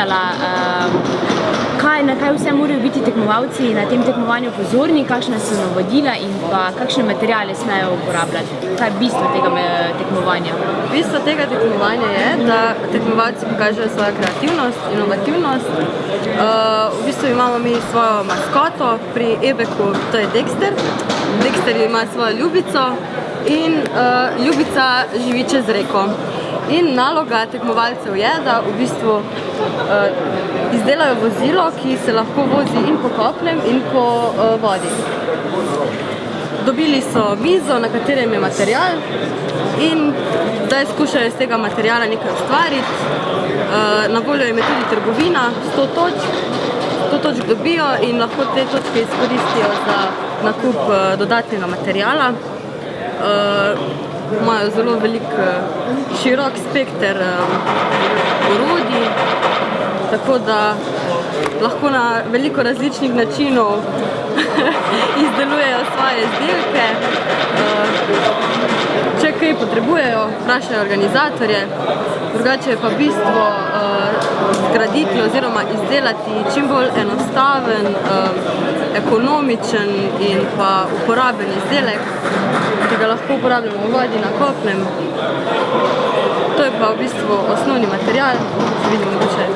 povedala, na kaj vse morajo biti tekmovalci na tem tekmovanju pozorni, kakšna so navodila in pa kakšne materiale smejo uporabljati. Kaj je bistvo tega tekmovanja? Bistvo tega tekmovanja je, da tekmovalci pokažejo svojo kreativnost, inovativnost. V bistvu imamo mi svojo maskoto pri Ebeku, to je Dexter. Dexter ima svojo ljubico in ljubica živi čez reko. In naloga tekmovalcev je, da v bistvu izdelajo vozilo, ki se lahko vozi in po kopnem in po vodi. Dobili so mizo, na katerem je material in zdaj skušajo iz tega materiala nekaj ustvariti. Na voljo jim je tudi trgovina, 100 točk dobijo in lahko te točke izkoristijo za nakup dodatnega materiala. Imajo zelo širok spekter orodij, tako da lahko na veliko različnih načinov izdelujejo svoje izdelke. Če kaj potrebujejo, vprašajo organizatorje, drugače je pa bistvo zgraditi oziroma izdelati čim bolj enostaven, ekonomičen in pa uporaben izdelek, ki ga lahko uporabljamo v vodi, na kopnem. To je pa v bistvu osnovni material, vidimo mogoče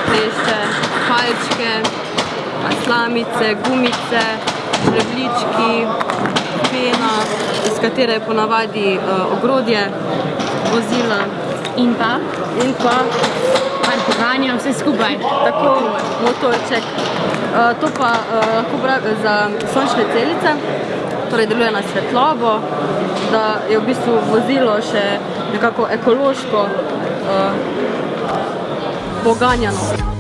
klešče, palčke, slamice, gumice, žrebljički, pena, iz katere je ponavadi ogrodje, vozila. In pa? Poganja vse skupaj. Tako, motorček. To pa lahko za sončne celice, torej deluje na svetlobo, da je v bistvu vozilo še nekako ekološko poganjano.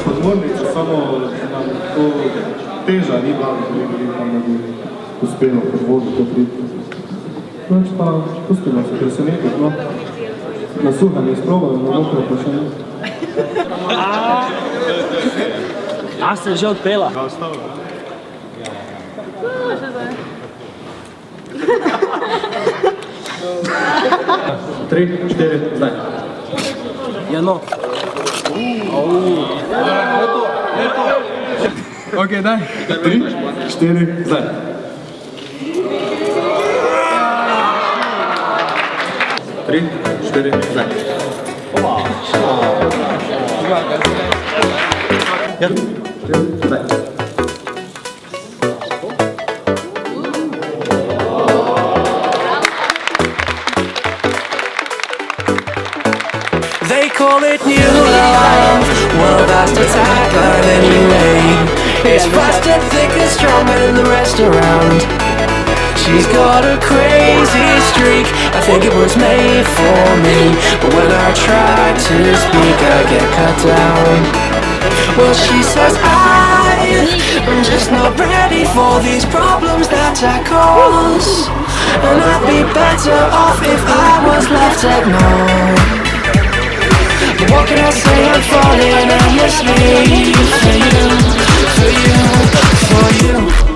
Podmornice, samo nam to teža ni bila, da bi uspelo pod vodu to priti. Noč pa pustimo se presenetiti, no. Na suhem izprobamo, na mokro pa še ne. A se že odpela? Ja, ostavljamo. Tri, štiri, zdaj. Ja, no. Ok, daj. 3, 4, zdaj. 3, 4, zdaj. Ja. Zdaj. They call it new love. Well, that's the tagline anyway. It's faster, thicker, stronger than the rest around. She's got a crazy streak. I think it was made for me, but when I try to speak, I get cut down. Well, she says I'm just not ready for these problems that I cause, and I'd be better off if I was left ignored. But what can I say? I'm falling endlessly for you, for you, for you.